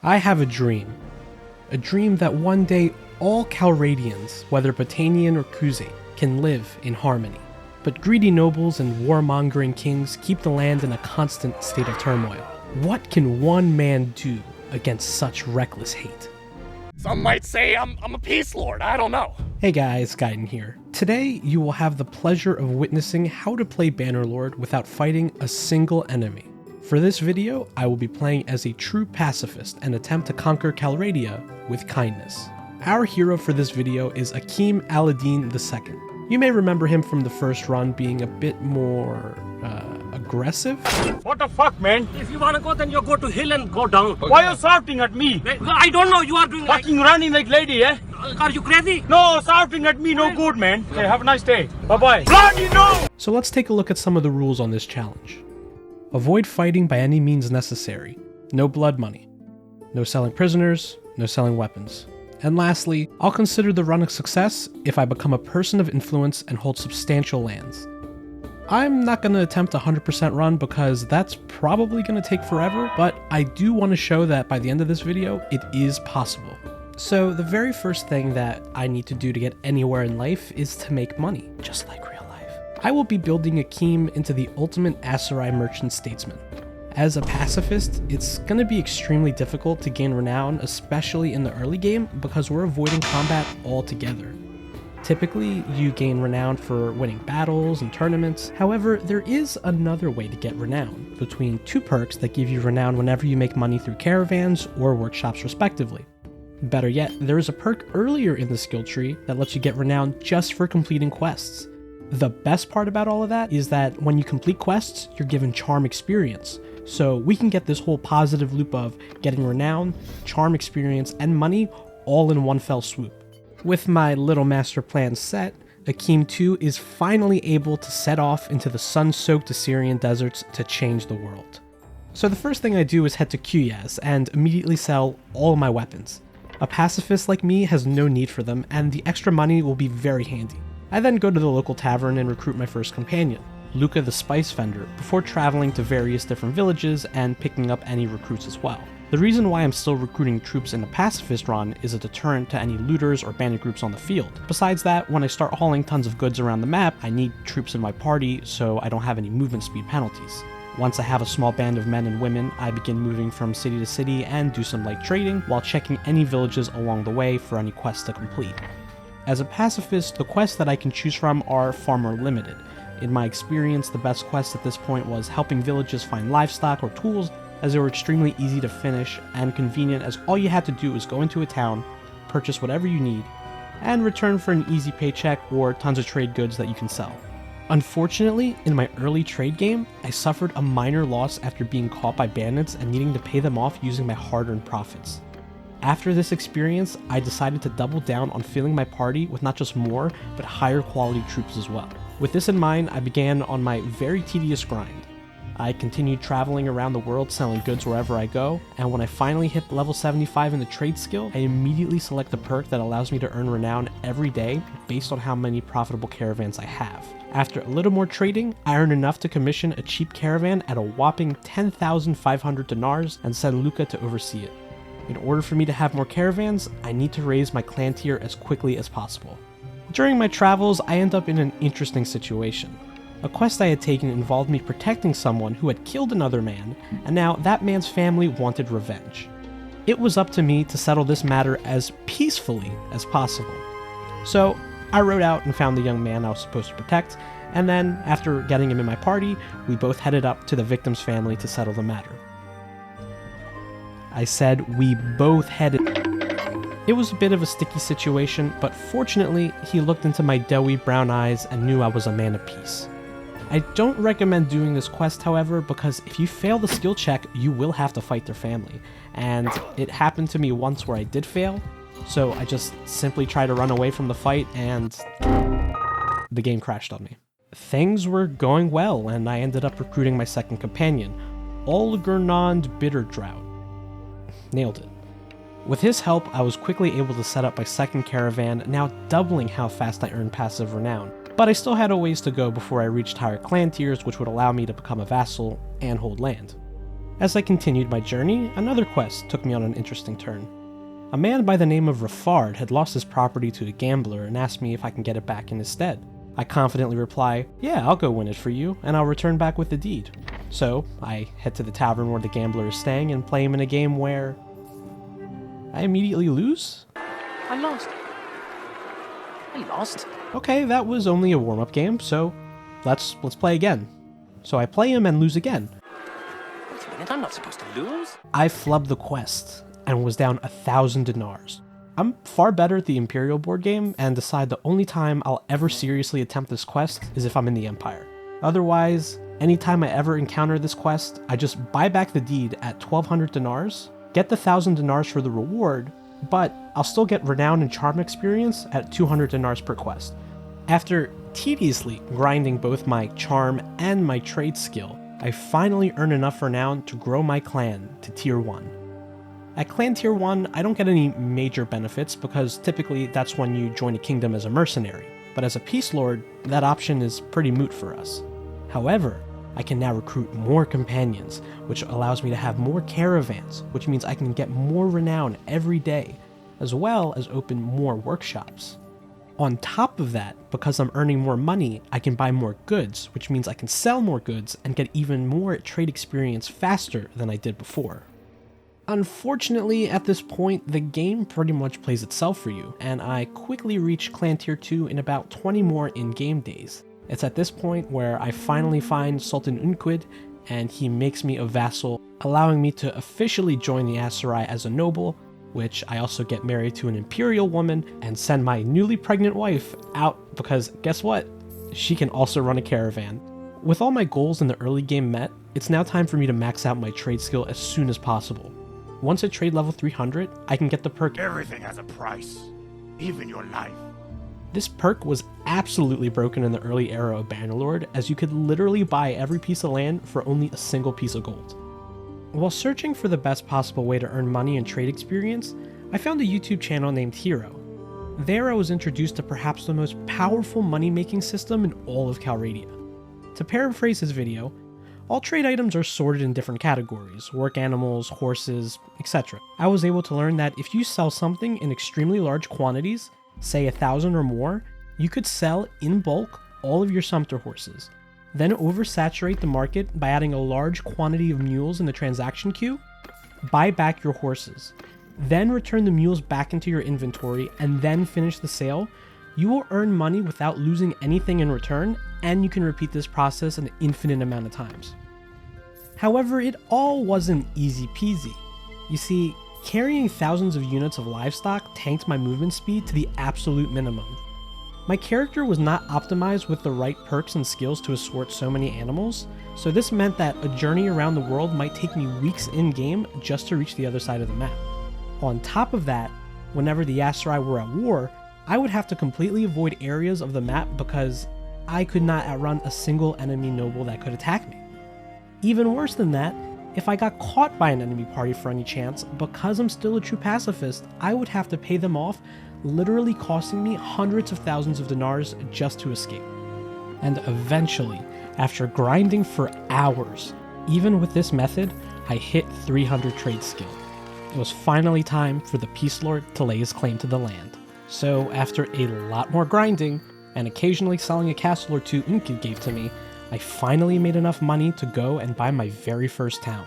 I have a dream that one day all Calradians, whether Botanian or Kuze, can live in harmony. But greedy nobles and warmongering kings keep the land in a constant state of turmoil. What can one man do against such reckless hate? Some might say I'm a peace lord, I don't know. Hey guys, Guiden here. Today you will have the pleasure of witnessing how to play Bannerlord without fighting a single enemy. For this video, I will be playing as a true pacifist and attempt to conquer Calradia with kindness. Our hero for this video is Akim Aladdin II. You may remember him from the first run being a bit more, aggressive. What the fuck, man? If you wanna go, then you go to hill and go down. Why are you shouting at me? I don't know, you are doing Fucking running like lady, eh? Are you crazy? No, shouting at me, no good, man. Okay, have a nice day. Bye-bye. Bloody no! So let's take a look at some of the rules on this challenge. Avoid fighting by any means necessary. No blood money. No selling prisoners, no selling weapons. And lastly, I'll consider the run a success if I become a person of influence and hold substantial lands. I'm not going to attempt a 100% run because that's probably going to take forever, but I do want to show that by the end of this video, it is possible. So the very first thing that I need to do to get anywhere in life is to make money, just like real life. I will be building Akim into the ultimate Aserai merchant statesman. As a pacifist, it's going to be extremely difficult to gain renown, especially in the early game, because we're avoiding combat altogether. Typically, you gain renown for winning battles and tournaments. However, there is another way to get renown, between two perks that give you renown whenever you make money through caravans or workshops respectively. Better yet, there is a perk earlier in the skill tree that lets you get renown just for completing quests. The best part about all of that is that when you complete quests, you're given charm experience. So we can get this whole positive loop of getting renown, charm experience, and money all in one fell swoop. With my little master plan set, Akim 2 is finally able to set off into the sun-soaked Assyrian deserts to change the world. So the first thing I do is head to Kuyaz and immediately sell all of my weapons. A pacifist like me has no need for them, and the extra money will be very handy. I then go to the local tavern and recruit my first companion, Luca the Spice Vendor, before traveling to various different villages and picking up any recruits as well. The reason why I'm still recruiting troops in a pacifist run is a deterrent to any looters or bandit groups on the field. Besides that, when I start hauling tons of goods around the map, I need troops in my party so I don't have any movement speed penalties. Once I have a small band of men and women, I begin moving from city to city and do some light trading while checking any villages along the way for any quests to complete. As a pacifist, the quests that I can choose from are far more limited. In my experience, the best quest at this point was helping villages find livestock or tools, as they were extremely easy to finish and convenient, as all you had to do was go into a town, purchase whatever you need, and return for an easy paycheck or tons of trade goods that you can sell. Unfortunately, in my early trade game, I suffered a minor loss after being caught by bandits and needing to pay them off using my hard-earned profits. After this experience, I decided to double down on filling my party with not just more, but higher quality troops as well. With this in mind, I began on my very tedious grind. I continued traveling around the world selling goods wherever I go, and when I finally hit level 75 in the trade skill, I immediately select the perk that allows me to earn renown every day based on how many profitable caravans I have. After a little more trading, I earn enough to commission a cheap caravan at a whopping 10,500 dinars and send Luca to oversee it. In order for me to have more caravans, I need to raise my clan tier as quickly as possible. During my travels, I end up in an interesting situation. A quest I had taken involved me protecting someone who had killed another man, and now that man's family wanted revenge. It was up to me to settle this matter as peacefully as possible. So I rode out and found the young man I was supposed to protect, and then, after getting him in my party, we both headed up to the victim's family to settle the matter. I said we both headed. It was a bit of a sticky situation, but fortunately, he looked into my doughy brown eyes and knew I was a man of peace. I don't recommend doing this quest, however, because if you fail the skill check, you will have to fight their family. And it happened to me once where I did fail, so I just simply tried to run away from the fight and the game crashed on me. Things were going well, and I ended up recruiting my second companion, Olgernond Bitterdrought. Nailed it. With his help, I was quickly able to set up my second caravan, now doubling how fast I earned passive renown. But I still had a ways to go before I reached higher clan tiers, which would allow me to become a vassal and hold land. As I continued my journey, another quest took me on an interesting turn. A man by the name of Rafard had lost his property to a gambler and asked me if I can get it back in his stead. I confidently reply, yeah, I'll go win it for you, and I'll return back with the deed. So, I head to the tavern where the gambler is staying and play him in a game where I immediately lose? I lost. Okay, that was only a warm-up game, so let's play again. So I play him and lose again. Wait a minute, I'm not supposed to lose. I flubbed the quest and was down 1,000 dinars. I'm far better at the Imperial board game and decide the only time I'll ever seriously attempt this quest is if I'm in the Empire. Otherwise, anytime I ever encounter this quest, I just buy back the deed at 1,200 dinars, get the 1,000 dinars for the reward, but I'll still get renown and charm experience at 200 dinars per quest. After tediously grinding both my charm and my trade skill, I finally earn enough renown to grow my clan to tier 1. At clan tier 1, I don't get any major benefits because typically that's when you join a kingdom as a mercenary, but as a peace lord, that option is pretty moot for us. However, I can now recruit more companions, which allows me to have more caravans, which means I can get more renown every day, as well as open more workshops. On top of that, because I'm earning more money, I can buy more goods, which means I can sell more goods and get even more trade experience faster than I did before. Unfortunately, at this point, the game pretty much plays itself for you, and I quickly reach Clan Tier 2 in about 20 more in-game days. It's at this point where I finally find Sultan Unquid, and he makes me a vassal, allowing me to officially join the Aserai as a noble, which I also get married to an imperial woman and send my newly pregnant wife out because guess what? She can also run a caravan. With all my goals in the early game met, it's now time for me to max out my trade skill as soon as possible. Once at trade level 300, I can get the perk. Everything has a price, even your life. This perk was absolutely broken in the early era of Bannerlord, as you could literally buy every piece of land for only a single piece of gold. While searching for the best possible way to earn money and trade experience, I found a YouTube channel named Hero. There I was introduced to perhaps the most powerful money-making system in all of Calradia. To paraphrase his video, all trade items are sorted in different categories, work animals, horses, etc. I was able to learn that if you sell something in extremely large quantities, say 1,000 or more, you could sell in bulk all of your sumpter horses, then oversaturate the market by adding a large quantity of mules in the transaction queue, buy back your horses, then return the mules back into your inventory and then finish the sale. You will earn money without losing anything in return, and you can repeat this process an infinite amount of times. However, it all wasn't easy peasy. You see, carrying thousands of units of livestock tanked my movement speed to the absolute minimum. My character was not optimized with the right perks and skills to escort so many animals, so this meant that a journey around the world might take me weeks in-game just to reach the other side of the map. On top of that, whenever the Aserai were at war, I would have to completely avoid areas of the map because I could not outrun a single enemy noble that could attack me. Even worse than that, if I got caught by an enemy party for any chance, because I'm still a true pacifist, I would have to pay them off, literally costing me hundreds of thousands of dinars just to escape. And eventually, after grinding for hours, even with this method, I hit 300 trade skill. It was finally time for the Peace Lord to lay his claim to the land. So after a lot more grinding, and occasionally selling a castle or two Unkid gave to me, I finally made enough money to go and buy my very first town.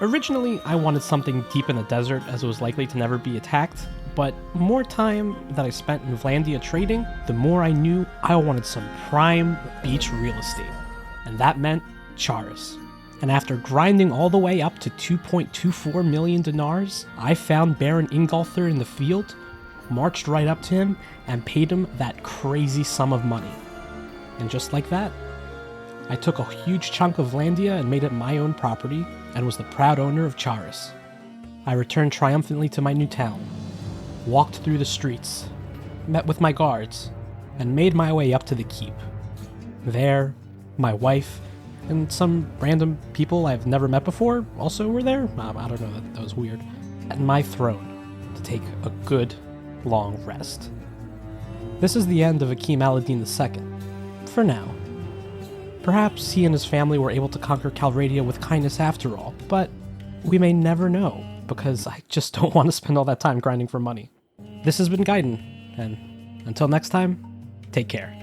Originally, I wanted something deep in the desert as it was likely to never be attacked, but more time that I spent in Vlandia trading, the more I knew I wanted some prime beach real estate. And that meant Charis. And after grinding all the way up to 2.24 million dinars, I found Baron Ingolthur in the field, marched right up to him, and paid him that crazy sum of money. And just like that, I took a huge chunk of Vlandia and made it my own property, and was the proud owner of Charis. I returned triumphantly to my new town, walked through the streets, met with my guards, and made my way up to the keep. There, my wife, and some random people I've never met before also were there. I don't know, that was weird. At my throne to take a good, long rest. This is the end of Akim Aladdin II, for now. Perhaps he and his family were able to conquer Calradia with kindness after all, But we may never know, because I just don't want to spend all that time grinding for money. This has been Guiden, and until next time, take care.